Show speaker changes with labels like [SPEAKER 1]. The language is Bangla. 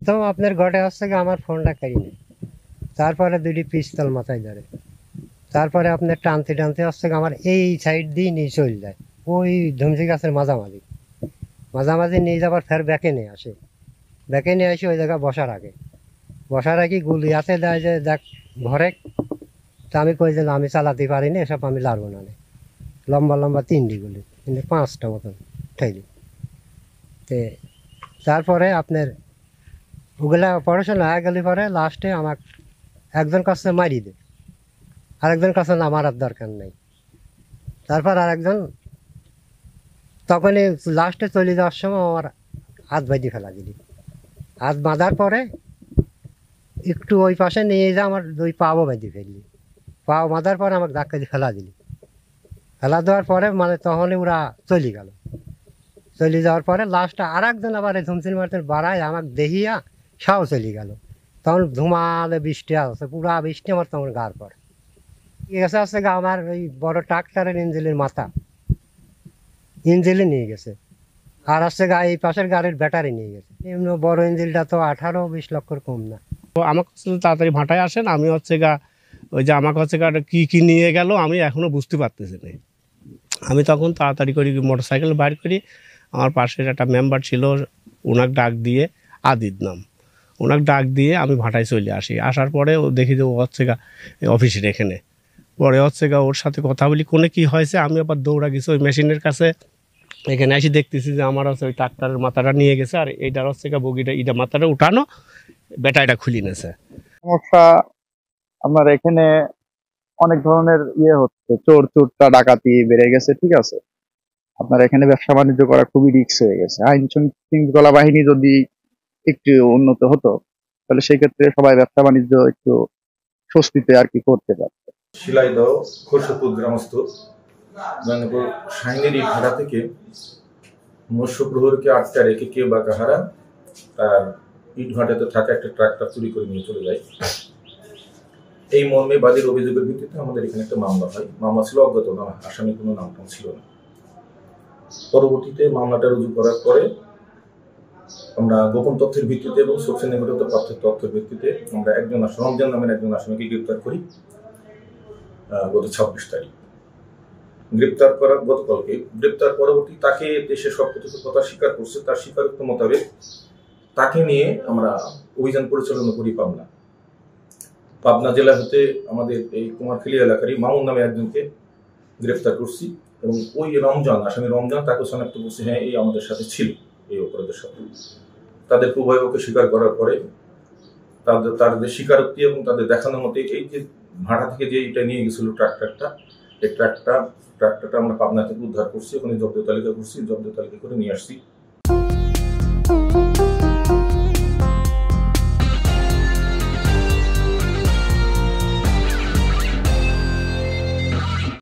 [SPEAKER 1] তো আপনার ঘটে হচ্ছে কি আমার ফোনটা কারিনি, তারপরে দুটি পিস্তল মাথায় ধরে, তারপরে আপনার টানতে টানতে হচ্ছে আমার এই সাইড দিয়ে নিয়ে চলে যায় ওই ধুমসি গাছের মাঝামাঝি মাঝামাঝি নিয়ে যাবার ফের ব্যাকে নিয়ে আসে, ব্যাকে নিয়ে আসে ওই জায়গায় বসার আগে গুলি আছে দেয় যে দেখ ঘরে। তা আমি কই যে আমি চালাতে পারিনি, এসব আমি লাড়বো না, লম্বা লম্বা 3টি গুলি কিন্তু 5টা মতন ঠাইলি। তে তারপরে আপনার ওগুলা পড়াশোনা হয়ে গেলে পরে লাস্টে আমার একজন কাছে মারি দে, আরেকজন কাছে না মারার দরকার নেই। তারপর আরেকজন তখনই লাস্টে চলে যাওয়ার সময় আমার হাত বাঁধি ফেলা দিলি, হাত বাঁধার পরে একটু ওই পাশে নিয়ে যা আমার 2 পাও বেঁধে ফেললি, পাও বাঁধার পরে আমাকে ধাক্কা দিয়ে ফেলা দিলি, ফেলা দেওয়ার পরে মানে তখনই ওরা চলে গেল। চলে যাওয়ার পরে লাস্টে আর একজন আবার এই ধুমসির মারতে বাড়ায় আমাকে দেখিয়া সাও চলে গেল। তখন ধুমালে বৃষ্টি আসছে, পুরা বৃষ্টি আমার তখন গার পর গেছে আসছে আমার ওই বড় ট্রাক্টরের ইঞ্জিনের মাথা ইঞ্জিলে নিয়ে গেছে, আর আসছে এই পাশের গাড়ির ব্যাটারি নিয়ে গেছে। এমনি বড় ইঞ্জিনটা তো 18-20 লক্ষর কম না।
[SPEAKER 2] তো আমার কাছে তাড়াতাড়ি ভাটায় আসেন, আমি হচ্ছে গা ওই যে আমার কাছে কি নিয়ে গেল আমি এখনও বুঝতে পারতেছি না। আমি তখন তাড়াতাড়ি করি মোটর সাইকেল বাইর করি, আমার পাশের একটা মেম্বার ছিল ওনাকে ডাক দিয়ে, আদিত নাম, ওনাকে ডাক দিয়ে আমি ভাটায় চলে আসি। আসার পরে ও দেখি যে ও হচ্ছে গা অফিসের এখানে, পরে হচ্ছে গা ওর সাথে কথা বলি কোনে কী হয়েছে। আমি আবার দৌড়া গেছি ওই মেশিনের কাছে, এখানে এসে দেখতেছি যে আমার হচ্ছে ওই ট্রাক্টরের মাথাটা নিয়ে গেছে, আর এইটার হচ্ছে গা বগিটা ইটা মাথাটা উঠানো, ব্যাটারিটা খুলে নিয়েছে।
[SPEAKER 3] সমস্যা আমার এখানে অনেক ধরনের হচ্ছে, চোর চুরটা ডাকাতি বেড়ে গেছে, ঠিক আছে। আপনার এখানে ব্যবসা বাণিজ্য করা খুবই রিস্ক হয়ে গেছে। আইন শৃঙ্খলা বাহিনী যদি একটু উন্নত হতো তাহলে সেক্ষেত্রে সবাই ব্যবসা বাণিজ্য একটু স্বস্তিতে আর কি করতে পারত।
[SPEAKER 4] শিলাইদহ খোরশেদপুর গ্রামস্থ জয়নগর সাইনেরি ভাড়া থেকে মৎস্য প্রহরীকে আটকা রেখে কে বা কাহারা তার ইট ভাটাতে থাকা একটা ট্রাক্টর চুরি করে নিয়ে চলে যায়। এই মর্মে বাদীর অভিযোগের ভিত্তিতে আমাদের এখানে একটা মামলা হয়। মামলা ছিল অজ্ঞাত না, আসামি কোনো নামটাম ছিল না। পরবর্তীতে মামলাটা রুজু করার পরে আমরা গোপন তথ্যের ভিত্তিতে এবং সোর্সের নিকটত প্রাপ্ত তথ্যের ভিত্তিতে আমরা রমজান নামের একজন আসামিকে গ্রেপ্তার করি গত 26 তারিখ। গ্রেপ্তার করা গতকালকে। গ্রেপ্তার পরবর্তী তাকে দেশে সব কথা স্বীকার করছে, তার স্বীকারোক্ত মোতাবেক তাকে নিয়ে আমরা অভিযান পরিচালনা করি পাবনা জেলা হতে আমাদের এই কুমারখালী এলাকারই মামুন নামে একজনকে গ্রেপ্তার করছি এবং ওই আসামি রমজান তাকে শনাক্ত করছি, হ্যাঁ এই আমাদের সাথে ছিল এই অপরাধের সাথে। তাদের উভয়কে স্বীকার করার পরে তাদের স্বীকারোক্তি এবং তাদের দেখানোর মতে এই যে ভাড়া থেকে যে এটা নিয়ে গেছিল এই ট্রাক্টরটা আমরা পাবনা থেকে উদ্ধার করছি, ওখানে জব্দ তালিকা করছি, জব্দ তালিকা করে নিয়ে আসছি।